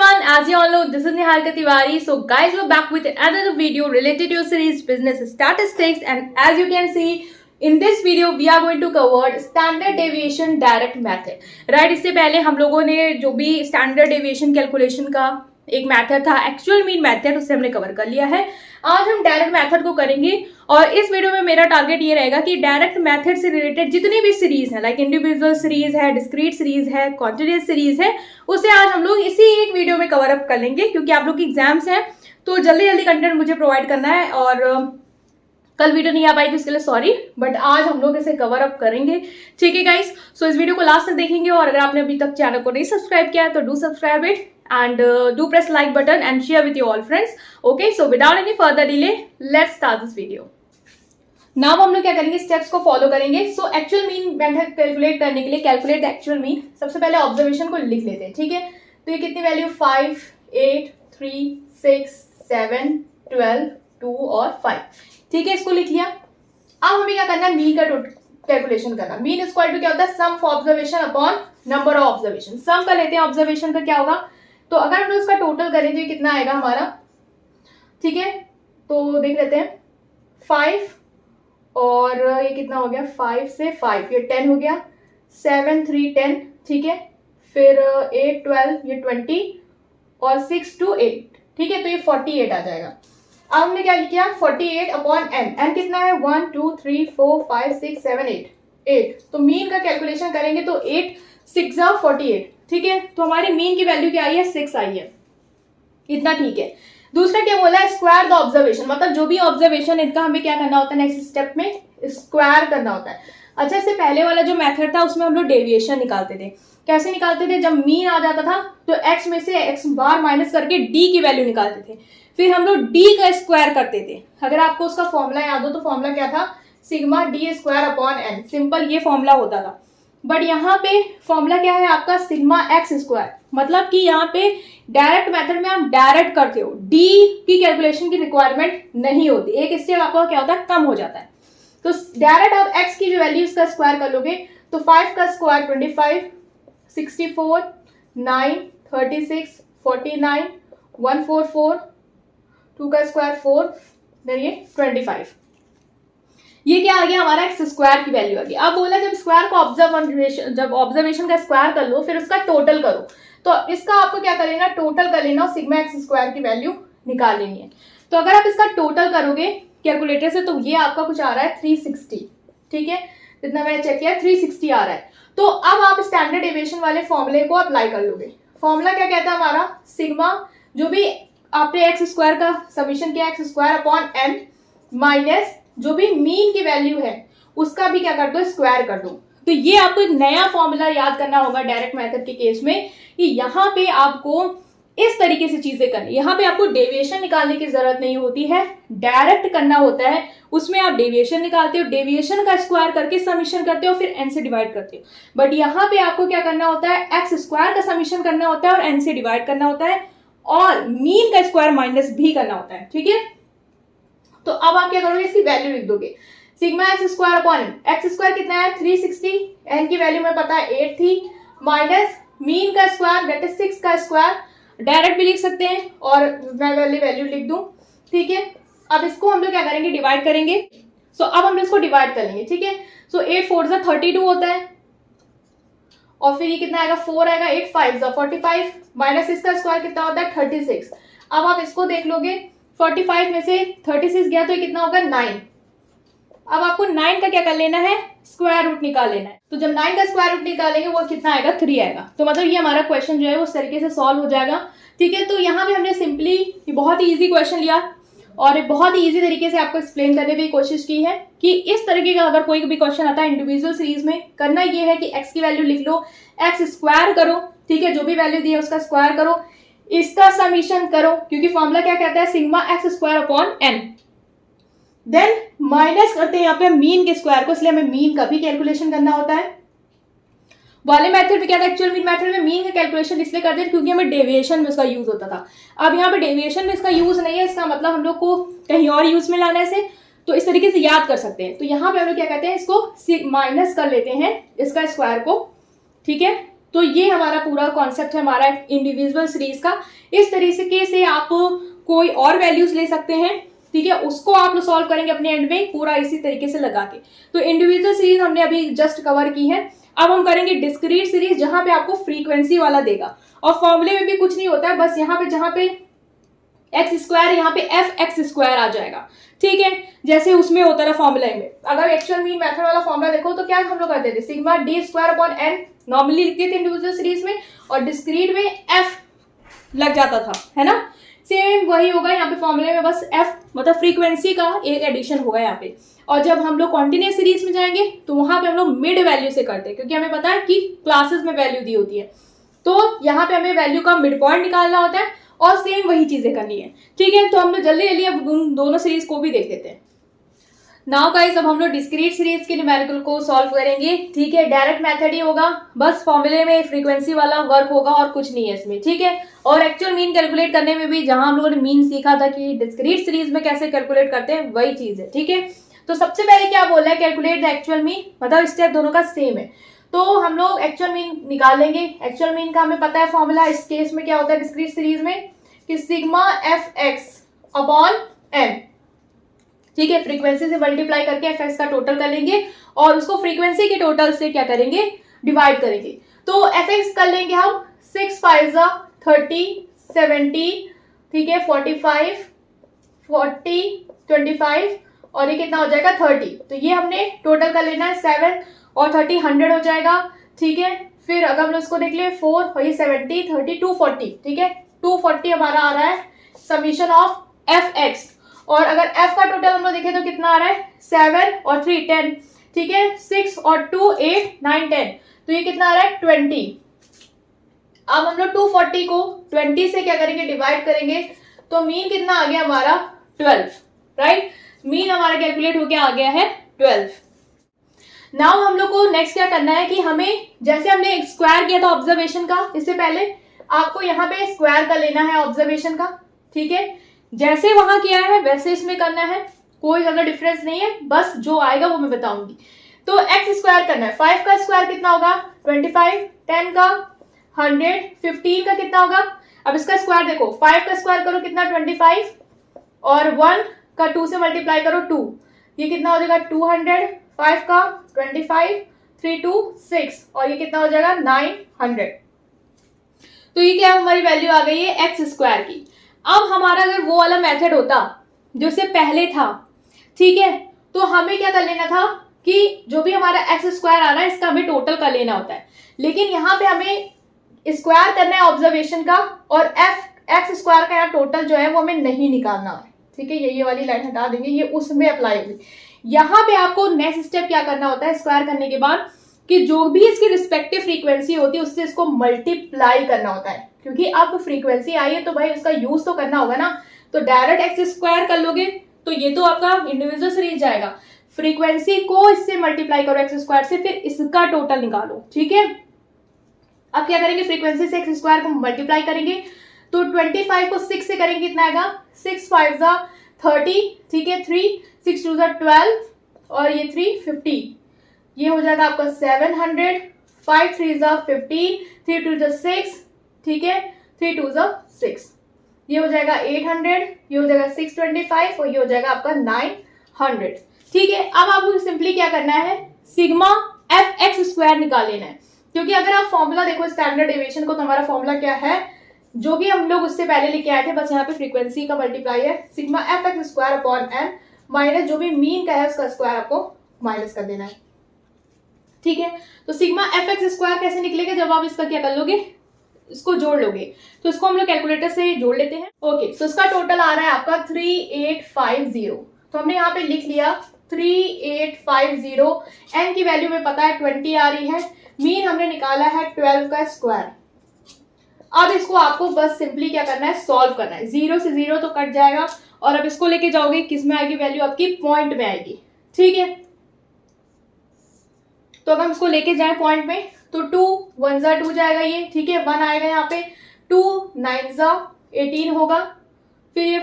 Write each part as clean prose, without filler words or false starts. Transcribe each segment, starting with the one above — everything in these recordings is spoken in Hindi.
everyone, as you all know, this is Niharika Tiwari. So guys, we're back with another video related to your series Business Statistics, and as you can see in this video we are going to cover standard deviation direct method. Right, इससे पहले हम लोगों ने जो भी standard deviation calculation का एक मेथड था एक्चुअल मीन मेथड, उससे हमने कवर कर लिया है. आज हम डायरेक्ट मेथड को करेंगे और इस वीडियो में मेरा टारगेट ये रहेगा कि डायरेक्ट मेथड से रिलेटेड जितनी भी सीरीज है, लाइक इंडिविजुअल सीरीज है, डिस्क्रीट सीरीज है, कॉन्टिन्यूअस सीरीज है, उसे आज हम लोग इसी एक वीडियो में कवर अप कर लेंगे. क्योंकि आप लोग की एग्जाम्स हैं तो जल्दी जल्दी कंटेंट मुझे प्रोवाइड करना है और कल वीडियो नहीं आ पाई थी उसके लिए सॉरी, बट आज हम लोग इसे कवर अप करेंगे. ठीक है गाइस, सो इस वीडियो को लास्ट तक देखेंगे और अगर आपने अभी तक चैनल को नहीं सब्सक्राइब किया है तो do subscribe it and do press like button and share with your all friends. Okay, so without any further delay, let's start this video. Now हम लोग क्या करेंगे, स्टेप्स को फॉलो करेंगे. So actual mean method calculate करने के लिए कैलकुलेट द एक्चुअल मीन, सबसे पहले ऑब्जर्वेशन को लिख लेते हैं. ठीक है, तो ये कितनी वैल्यू 5, 8, 3, 6, 7, 12, 2 और 5. ठीक है, इसको लिख लिया. अब हमें क्या करना है, मीन का कैलकुलेशन करना. मीन इक्वल टू क्या होता है, sum of observation upon number of observation. Sum कर लेते हैं ऑब्जर्वेशन का, क्या होगा, तो अगर हम लोग इसका टोटल करें तो ये कितना आएगा हमारा. ठीक है, तो देख लेते हैं 5 और ये कितना हो गया, 5 से 5 ये 10 हो गया, 7, 3, 10. ठीक है, फिर 8, 12 ये 20 और 6, 2, 8. ठीक है, तो ये 48 आ जाएगा. अब हमने क्या किया, 48 अपॉन एन. एन कितना है, 1, 2, 3, 4, 5, 6, 7, 8. तो मीन का कैलकुलेशन करेंगे तो 8 6 48. ठीक है, तो हमारी मीन की वैल्यू क्या आई है, 6 आई है. इतना ठीक है. दूसरा क्या बोला है, स्क्वायर द ऑब्जर्वेशन, मतलब जो भी ऑब्जर्वेशन इनका हमें क्या करना होता है, नेक्स्ट स्टेप में स्क्वायर करना होता है. अच्छा, इससे पहले वाला जो मेथड था उसमें हम लोग डेविएशन निकालते थे. कैसे निकालते थे, जब मीन आ जाता था तो एक्स में से एक्स बार माइनस करके डी की वैल्यू निकालते थे, फिर हम लोग डी का स्क्वायर करते थे. अगर आपको उसका फॉर्मूला याद हो तो फॉर्मूला क्या था, sigma D square upon N. Simple ये फॉर्मूला होता था. बट यहाँ पे फॉर्मूला क्या है आपका, सिग्मा एक्स स्क्वायर. मतलब कि यहाँ पे डायरेक्ट मेथड में आप डायरेक्ट करते हो, डी की कैलकुलेशन की रिक्वायरमेंट नहीं होती, एक स्टेप आपका क्या होता है, कम हो जाता है. तो डायरेक्ट आप एक्स की जो वैल्यू का स्क्वायर कर लोगे तो 5 का स्क्वायर 25, 64, 9, 36, 49, 144, 2 का स्क्वायर 4, देन ये 25. ये क्या आ गया हमारा, एक्स स्क्वायर की वैल्यू आ गई. अब बोला जब स्क्वायर को ऑब्जर्वेशन का स्क्वायर कर लो फिर उसका टोटल करो, तो इसका आपको क्या कर लेना, टोटल कर लेना और सिग्मा एक्स स्क्वायर की वैल्यू निकाल लेनी है. तो अगर आप इसका टोटल करोगे कैलकुलेटर से तो ये आपका कुछ आ रहा है 360. ठीक है, जितना मैंने चेक किया 360 आ रहा है. तो अब आप स्टैंडर्ड डेविएशन वाले फॉर्मूले को अप्लाई कर लोगे. फॉर्मूला क्या कहता है हमारा, सिग्मा जो भी आपने एक्स स्क्वायर का समीशन किया, X square upon N minus जो भी मीन की वैल्यू है उसका भी क्या कर दो, स्क्वायर कर दो. तो ये आपको एक नया फॉर्मूला याद करना होगा डायरेक्ट मेथड के केस में, कि यहाँ पे आपको इस तरीके से चीजें करनी. यहाँ पे आपको डेविएशन निकालने की जरूरत नहीं होती है, डायरेक्ट करना होता है. उसमें आप डेविएशन निकालते हो, डेविएशन का स्क्वायर करके समीशन करते हो, फिर एन से डिवाइड करते हो. बट यहाँ पे आपको क्या करना होता है, एक्स स्क्वायर का समीशन करना होता है और एन से डिवाइड करना होता है और मीन का स्क्वायर माइनस भी करना होता है. ठीक है, तो अब आप क्या करोगे, इसकी वैल्यू लिख दोगे, sigma X square upon N. X square कितना है 360, एन की वैल्यू में पता है 8 थी, माइनस मीन का स्क्वायर दैट इज 6 का स्क्वायर. डायरेक्ट भी लिख सकते हैं और मैं वाली वैल्यू लिख दूं. ठीक है, अब इसको हम लोग क्या करेंगे, डिवाइड करेंगे. सो अब हम इसको डिवाइड करेंगे. ठीक है, सो 8 4 जा 32 होता है और फिर ये कितना आएगा, 4 आएगा, 8 5 जा 45 माइनस इसका स्क्वायर कितना होता है 36. अब आप इसको देख लोगे, 45 में से 36 गया तो ये कितना होगा 9. अब आपको 9 का क्या कर लेना है, स्क्वायर रूट निकाल लेना है. तो जब 9 का स्क्वायर रूट निकालेंगे वो कितना आएगा, 3 आएगा. तो मतलब ये हमारा क्वेश्चन जो है वो उस तरीके से सॉल्व हो जाएगा. ठीक है, तो यहाँ पे हमने सिंपली बहुत ही ईजी क्वेश्चन लिया और एक बहुत ही ईजी तरीके से आपको एक्सप्लेन करने की कोशिश की है कि इस तरीके का अगर कोई भी क्वेश्चन आता है इंडिविजुअल सीरीज में, करना ये है कि एक्स की वैल्यू लिख लो, एक्स स्क्वायर करो. ठीक है, जो भी वैल्यू दी है उसका स्क्वायर करो, इसका समीशन करो, क्योंकि फॉर्मूला क्या कहता है, sigma X square upon N. Then minus करते हैं यहाँ पे मीन के स्क्वायर को, इसलिए हमें मीन का भी कैलकुलेशन करना होता है. वाले मेथड में क्या था, एक्चुअल मीन मेथड में मीन का कैलकुलेशन इसलिए करते हैं क्योंकि हमें डेविएशन में उसका यूज होता था. अब यहाँ पे डेविएशन में इसका यूज नहीं है, इसका मतलब हम लोग को कहीं और यूज में लाने से, तो इस तरीके से याद कर सकते हैं. तो यहाँ पे हम लोग क्या कहते हैं, इसको माइनस कर लेते हैं इसका स्क्वायर को. ठीक है, तो ये हमारा पूरा कॉन्सेप्ट है हमारा इंडिविजुअल सीरीज का। इस तरीके से आप कोई और वैल्यूज ले सकते हैं, ठीक है, उसको आप सॉल्व करेंगे अपने एंड में पूरा इसी तरीके से लगा के। तो इंडिविजुअल सीरीज हमने अभी जस्ट कवर की है। अब हम करेंगे डिस्क्रीट सीरीज, जहां पे आपको फ्रीक्वेंसी वाला देगा और फॉर्मूले में भी कुछ नहीं होता है, बस यहाँ पे जहां पे एक्स स्क्वायर यहाँ पे एफ एक्स स्क्वायर आ जाएगा, ठीक है, जैसे उसमें होता है फॉर्मूला में। अगर एक्चुअल मीन मेथड वाला फॉर्मूला देखो तो क्या हम लोग करते थे, sigma D square upon N normally लिखते थे इंडिविजुअल सीरीज में, और डिस्क्रीट में एफ लग जाता था, है ना। सेम वही होगा यहाँ पे फॉर्मूले में, बस एफ मतलब फ्रीक्वेंसी का एक एडिशन होगा यहाँ पे। और जब हम लोग कॉन्टिन्यूस सीरीज में जाएंगे तो वहां पे हम लोग मिड वैल्यू से करते हैं, क्योंकि हमें पता है कि क्लासेस में वैल्यू दी होती है, तो यहाँ पे हमें वैल्यू का मिड पॉइंट निकालना होता है और सेम वही चीजें करनी है, ठीक है। तो हम लोग जल्दी जल्दी अब दोनों सीरीज को भी देख लेते हैं। नाउ गाइस, अब हम लोग डिस्क्रीट सीरीज के न्यूमेरिकल को सॉल्व करेंगे, ठीक है। डायरेक्ट मेथड ही होगा, बस फॉर्मूले में फ्रीक्वेंसी वाला वर्क होगा और कुछ नहीं है इसमें, ठीक है। और एक्चुअल मीन कैलकुलेट करने में भी जहां हम लोगों ने मीन सीखा था कि डिस्क्रीट सीरीज में कैसे कैलकुलेट करते हैं, वही चीज है, ठीक है। तो सबसे पहले क्या बोल रहा है, कैलकुलेट द एक्चुअल मीन, मतलब स्टेप दोनों का सेम है। तो हम लोग एक्चुअल मीन निकाल लेंगे। एक्चुअल मीन का हमें पता है फॉर्मूला, इस केस में क्या होता है डिस्क्रीट सीरीज में कि sigma F X upon N, ठीक है, फ्रीक्वेंसी से मल्टीप्लाई करके एफ एक्स का टोटल कर लेंगे और उसको फ्रीक्वेंसी के टोटल से क्या करेंगे, डिवाइड करेंगे। तो एफ एक्स कर लेंगे हम 6 5 30 70, ठीक है, 45 40 25 और ये कितना हो जाएगा 30। तो ये हमने टोटल कर लेना है, 7 और 30 100 हो जाएगा, ठीक है। फिर अगर हम लोग इसको देख ले 4 और ये 70 30 240, ठीक है, 240 हमारा आ रहा है समीशन ऑफ एफ एक्स। और अगर f का टोटल हम लोग देखें तो कितना आ रहा है, 7 और 3 10, ठीक है, 6 और 2 8 9 10, तो ये कितना आ रहा है 20। अब हम लोग 240 को 20 से क्या करेंगे, डिवाइड करेंगे, तो मीन कितना आ गया हमारा 12, राइट। मीन हमारा कैलकुलेट होके आ गया है 12। नाउ हम लोग को नेक्स्ट क्या करना है कि हमें, जैसे हमने स्क्वायर किया था ऑब्जर्वेशन का, इससे पहले आपको यहाँ पे स्क्वायर का लेना है ऑब्जर्वेशन का, ठीक है। जैसे वहां किया है वैसे इसमें करना है, कोई ज्यादा डिफरेंस नहीं है, बस जो आएगा वो मैं बताऊंगी। तो एक्स स्क्वायर करना है, 5 का स्क्वायर कितना होगा 25, 10 का 100, 15 का कितना होगा, अब इसका स्क्वायर देखो, 5 का स्क्वायर करो कितना 25 और 1 का 2 से मल्टीप्लाई करो 2, ये कितना हो जाएगा 200, 5 का 25 3 2 6 और ये कितना हो जाएगा 900। तो ये क्या हमारी वैल्यू आ गई है एक्स स्क्वायर की। अब हमारा अगर वो वाला मेथड होता जो से पहले था, ठीक है, तो हमें क्या कर लेना था कि जो भी हमारा एक्स स्क्वायर आ रहा है इसका हमें टोटल कर लेना होता है, लेकिन यहाँ पे हमें स्क्वायर करना है ऑब्जर्वेशन का और एक्स स्क्वायर का यहाँ टोटल जो है वो हमें नहीं निकालना है, ठीक है। ये वाली लाइन हटा देंगे, ये उसमें अप्लाई होगी। यहाँ पे आपको नेक्स्ट स्टेप क्या करना होता है स्क्वायर करने के बाद, कि जो भी इसकी रिस्पेक्टिव फ्रीक्वेंसी होती है उससे इसको मल्टीप्लाई करना होता है, क्योंकि आपको फ्रीक्वेंसी आई है तो भाई उसका यूज तो करना होगा ना। तो डायरेक्ट एक्स स्क्वायर कर लोगे तो ये तो आपका इंडिविजुअल सीरीज जाएगा, फ्रीक्वेंसी को इससे मल्टीप्लाई करो एक्स स्क्वायर से, फिर इसका टोटल निकालो, ठीक है। अब क्या करेंगे, फ्रीक्वेंसी से एक्स स्क्वायर को मल्टीप्लाई करेंगे, तो 25 को 6 से करेंगे कितना आएगा, 6 5 30, ठीक है, 3 6 2 12 और ये 3 50, ये हो जाएगा आपका 700, 5 3 15, 3 2 6, ठीक है, 3 2 6, ये हो जाएगा 800, ये हो जाएगा 625 और ये हो जाएगा आपका 900, ठीक है। अब आपको सिंपली क्या करना है, सिग्मा एफ एक्स स्क्वायर निकाल लेना है, क्योंकि अगर आप फॉर्मूला देखो स्टैंडर्ड डेविएशन को, तो हमारा फॉर्मूला क्या है जो भी हम लोग उससे पहले लेके आए थे, बस यहाँ पे फ्रीक्वेंसी का मल्टीप्लाई है, sigma F X square upon N minus जो भी मीन का है उसका स्क्वायर आपको माइनस कर देना है, ठीक है। तो सिग्मा एफ एक्स स्क्वायर कैसे निकलेगा, जब आप इसका क्या कर लोगे, इसको जोड़ लोगे, तो इसको हम लोग कैलकुलेटर से जोड़ लेते हैं। ओके, तो इसका टोटल आ रहा है आपका 3850, तो हमने यहाँ पे लिख लिया 3850, एन की वैल्यू में पता है 20 आ रही है, मीन हमने निकाला है 12 का स्क्वायर। अब इसको आपको बस सिंपली क्या करना है, सॉल्व करना है, 0 से 0 तो कट जाएगा और अब इसको लेके जाओगे किस में आएगी वैल्यू, आपकी पॉइंट में आएगी, ठीक है। तो अगर हम इसको लेके जाए पॉइंट में तो 2 1 2 जाएगा ये, ठीक है, 1 आएगा यहाँ पे, 2 9 18 होगा, फिर ये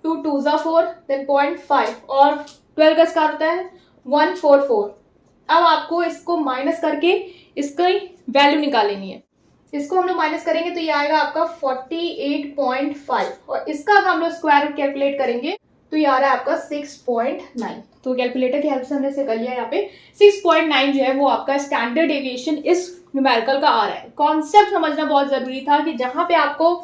2 2 4 देन 0.5 और 12 का स्क्वायर होता है 144। अब आपको इसको माइनस करके इसकी वैल्यू निकालेनी है। इसको हम लोग माइनस करेंगे तो ये आएगा आपका 48.5 और इसका अगर हम लोग स्क्वायर रूट कैलकुलेट करेंगे तो ये आ रहा है आपका 6.9। तो कैलकुलेटर की हेल्प से हमने इसे कर लिया। यहाँ पे 6.9 जो है वो आपका स्टैंडर्ड डेविएशन इस न्यूमेरिकल का आ रहा है। कॉन्सेप्ट समझना बहुत जरूरी था कि जहां पे आपको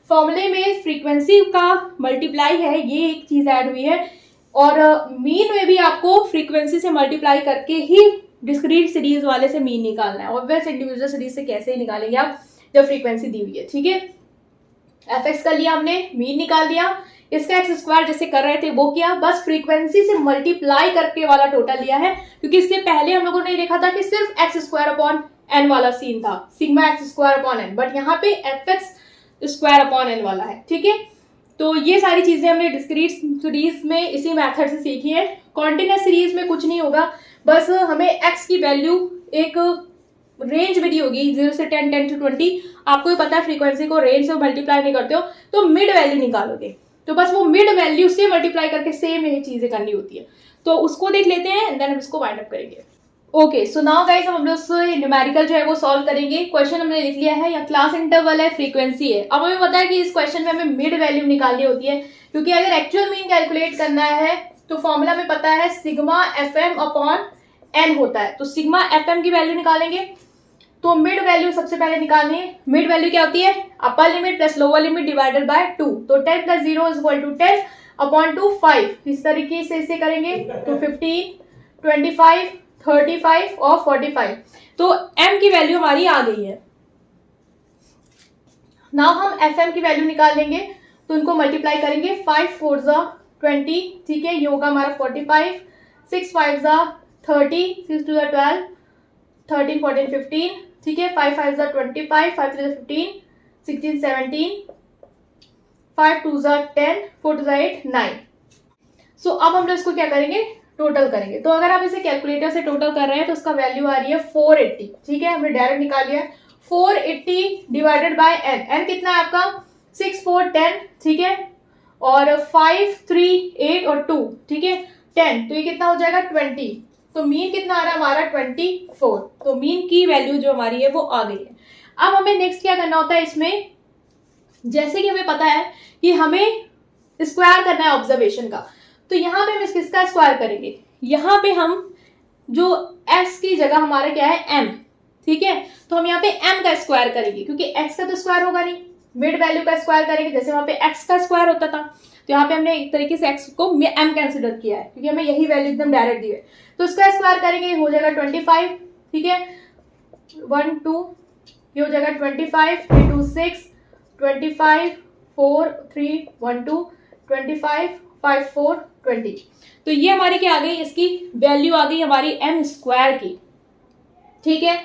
फॉर्मूले में फ्रीक्वेंसी का मल्टीप्लाई है, ये एक चीज ऐड हुई है, और मीन में भी आपको फ्रीक्वेंसी से मल्टीप्लाई करके ही डिस्क्रीट सीरीज वाले से मीन निकालना है। ऑब्वियस इंडिविजुअल सीरीज से कैसे निकालेंगे आप जब फ्रीक्वेंसी दी हुई है। ठीक है, एफ एक्स कर लिया हमने, मीन निकाल दिया, इसका एक्स स्क्वायर जैसे कर रहे थे वो किया, बस फ्रीक्वेंसी से मल्टीप्लाई करके वाला टोटल लिया है। क्योंकि इससे पहले हम लोगों ने देखा था कि सिर्फ एक्स स्क्वायर अपॉन एन वाला सीन था, sigma X square upon N, but यहाँ पे F X square upon N वाला है। ठीक है, तो ये सारी चीजें हमने डिस्क्रीट सीरीज में इसी मेथड से सीखी है। कॉन्टिन्यूअस सीरीज में कुछ नहीं होगा, बस हमें एक्स की वैल्यू एक रेंज में दी होगी 0 से 10, 10 to 20। आपको भी पता है फ्रीक्वेंसी को रेंज से मल्टीप्लाई नहीं करते हो तो मिड वैल्यू निकालोगे, तो बस वो मिड वैल्यू से मल्टीप्लाई करके सेम यही चीजें करनी होती है। तो उसको देख लेते हैं एंड देन हम इसको वाइंड अप करेंगे। ओके, सो नाउ गाइस हम लोग न्यूमेरिकल जो है वो सॉल्व करेंगे। क्वेश्चन हमने लिख लिया है, या क्लास इंटरवल है, फ्रीक्वेंसी है। अब हमें पता है कि इस क्वेश्चन में हमें मिड वैल्यू निकालनी होती है, क्योंकि अगर एक्चुअल मीन कैलकुलेट करना है तो फॉर्मूला में पता है sigma F M upon N होता है। तो सिग्मा एफ एम की वैल्यू निकालेंगे तो मिड वैल्यू सबसे पहले निकालनी है। मिड वैल्यू क्या होती है? Upper limit plus lower limit divided by 2। तो 10 plus 0 is equal to 10 upon 2 5। इस तरीके से इसे करेंगे तो 15, 25, 35 और 45। तो m की वैल्यू हमारी आ गई है। नाउ हम एफ एम की वैल्यू निकाल लेंगे, तो इनको मल्टीप्लाई करेंगे। 5 4 20, ठीक है, ये होगा हमारा 45, 6 5 30, 6 2 12, 13 14 15, ठीक है, 5 5 25, 5 3 15, 16 17, 5 2 10, 4 2 8 9। सो अब हम लोग इसको क्या करेंगे? टोटल करेंगे। तो अगर आप इसे कैलकुलेटर से टोटल कर रहे हैं तो उसका वैल्यू आ रही है 480। ठीक है, हमने डायरेक्ट निकाल लिया। 480 डिवाइडेड बाय एन। एन कितना है आपका? 6 4 10, ठीक है, और 5 3 8 और 2, ठीक है, 10। तो ये कितना हो जाएगा? 20। तो मीन कितना आ रहा है हमारा? 24। तो मीन की वैल्यू जो हमारी है वो आ गई है। अब हमें नेक्स्ट क्या करना होता है इसमें, जैसे कि हमें पता है कि हमें स्क्वायर करना है ऑब्जर्वेशन का, तो यहाँ पे हम किसका स्क्वायर करेंगे? यहाँ पे हम जो x की जगह हमारा क्या है? m, ठीक है, तो हम यहाँ पे m का स्क्वायर करेंगे, क्योंकि x का तो स्क्वायर होगा नहीं, मिड वैल्यू का स्क्वायर करेंगे, जैसे वहां पे x का स्क्वायर होता था। तो यहाँ पे हमने एक तरीके से x को m कंसिडर किया है, क्योंकि हमें यही वैल्यू एकदम डायरेक्ट दी है। तो इसका स्क्वायर करेंगे, हो जाएगा 25, ठीक है, 1 2, ये हो जाएगा 25, 3 2 6, 25 4 3 1 2, 25 5 4 20। तो ये हमारी क्या आ गई? इसकी वैल्यू आ गई हमारी m स्क्वायर की। ठीक है,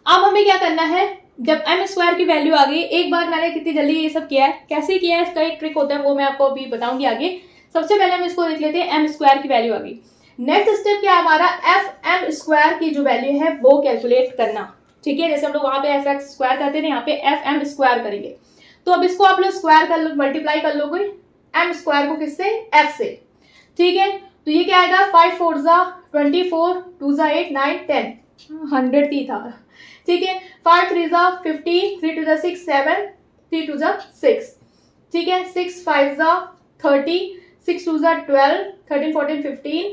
अब हमें क्या करना है? जब m स्क्वायर की वैल्यू आ गई, एक बार मैंने कितनी जल्दी ये सब किया है, कैसे किया है इसका एक ट्रिक होता है, वो मैं आपको अभी बताऊंगी आगे। सबसे पहले हम इसको देख लेते हैं, m स्क्वायर की वैल्यू आ गई। नेक्स्ट स्टेप क्या है हमारा? एफ एम स्क्वायर की जो वैल्यू है वो कैलकुलेट करना। ठीक है, जैसे हम लोग वहां पे एफ एक्स स्क्वायर करते थे, यहाँ पे एफ एम स्क्वायर करेंगे। तो अब इसको आप लोग स्क्वायर कर लो, मल्टीप्लाई कर लोगे एम स्क्वायर को किससे? एफ से। ठीक है, तो ये क्या आएगा? 5 4 24, 2 8 9 10, 100 ही था। ठीक है, 5 3 50, 3 2 6 7, 3 2 6, ठीक है, 6 5 30, 6 2 12, 13 14 15,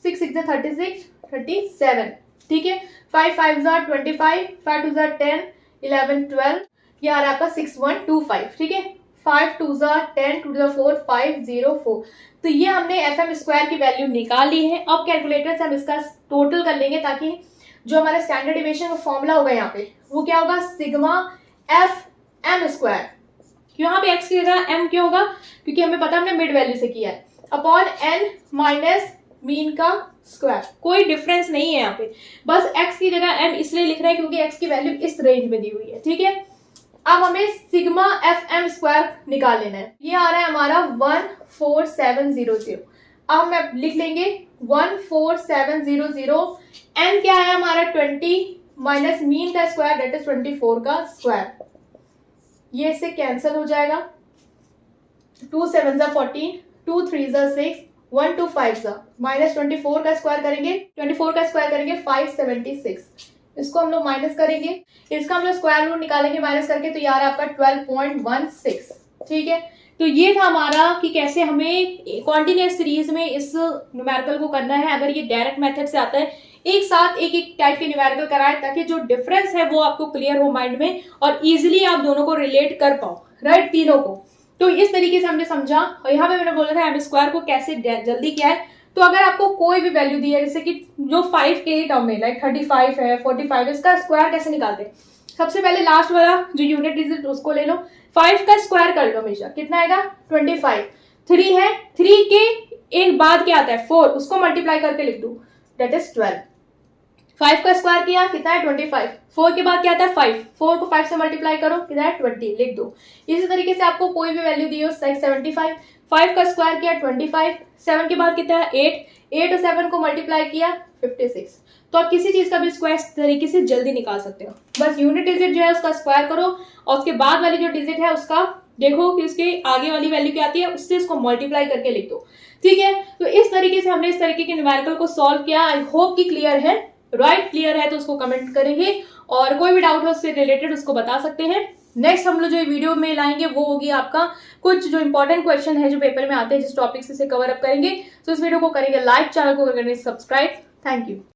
6 6 36, 37, ठीक है, 5 5 25, 5 2 10, 11 12, ये आ रहा है आपका 6125। ठीक है, 5 2 10, 2 4 5 0 4। तो ये हमने एफ एम स्क्वायर की वैल्यू निकाल ली है। अब कैलकुलेटर से हम इसका टोटल कर लेंगे, ताकि जो हमारा स्टैंडर्ड डेविएशन का फॉर्मूला होगा यहाँ पे वो क्या होगा? Sigma F M square. यहाँ पे एक्स की जगह एम क्यों होगा? क्योंकि हमें पता हमने मिड वैल्यू से किया है, अपॉन एन माइनस मीन का स्क्वायर। कोई डिफरेंस नहीं है यहाँ पे, बस एक्स की जगह एम इसलिए लिख रहे हैं क्योंकि एक्स की वैल्यू इस रेंज में दी हुई है। ठीक है, अब हमें सिग्मा एफ एम स्क्वायर निकाल लेना है। ये आ रहा है हमारा 14700। अब हम लिख लेंगे 14700। एन क्या है हमारा? 20 माइनस मीन का स्क्वायर दैट इज 24 का स्क्वायर। ये से कैंसिल हो जाएगा। 2 7 14, 2 3 6 1 2 5 का माइनस 24 का स्क्वायर करेंगे, 24 का स्क्वायर करेंगे 576, इसको हम लोग माइनस करेंगे, इसका हम लोग स्क्वायर रूट निकालेंगे माइनस करके, तो यार आपका 12.16। ठीक है, तो ये था हमारा कि कैसे हमें कॉन्टिन्यूस सीरीज में इस न्यूमेरिकल को करना है। अगर ये डायरेक्ट मेथड से आता है, एक साथ एक एक टाइप के न्यूमेरिकल कराए ताकि जो डिफरेंस है वो आपको क्लियर हो माइंड में और इजीली आप दोनों को रिलेट कर पाओ, राइट, तीनों को। तो इस तरीके से हमने समझा। और यहाँ पे मैंने बोला था एम स्क्वायर को कैसे जल्दी क्या है। तो अगर आपको कोई भी वैल्यू दी है, जैसे कि जो 5 के टर्म में लाइक 35 है, 45 है, इसका स्क्वायर कैसे निकालते हैं? सबसे पहले लास्ट वाला जो यूनिट डिजिट उसको ले लो, 5 का स्क्वायर कर लो हमेशा, कितना आएगा 25। 3 है, 3 के एक बाद क्या आता है 4, उसको मल्टीप्लाई करके लिख दो, दैट इज 12। 5 का स्क्वायर किया कितना है 25, 4 के बाद क्या आता है 5, 4 को 5 से मल्टीप्लाई करो कितना है 20, लिख दो। इसी तरीके से आपको कोई भी वैल्यू दी हो 75, 5 का स्क्वायर किया 25, 7 के बाद कितना है 8, 8 और 7 को मल्टीप्लाई किया 56। तो आप किसी चीज का भी स्क्वायर इस तरीके से जल्दी निकाल सकते हो। बस यूनिट डिजिट जो है उसका स्क्वायर करो और उसके बाद वाली जो डिजिट है उसका देखो कि उसके आगे वाली वैल्यू क्या आती है, उससे उसको मल्टीप्लाई करके लिख दो। ठीक है, तो इस तरीके से हमने इस तरीके के न्यूमेरिकल को सॉल्व किया। आई होप कि क्लियर है, राइट, क्लियर है तो उसको कमेंट करेंगे और कोई भी डाउट हो उससे रिलेटेड उसको बता सकते हैं। नेक्स्ट हम लोग जो वीडियो में लाएंगे वो होगी आपका कुछ जो इंपॉर्टेंट क्वेश्चन है जो पेपर में आते हैं, जिस टॉपिक से कवर अप करेंगे। तो इस वीडियो को करेंगे लाइक, चैनल को करेंगे सब्सक्राइब। Thank you.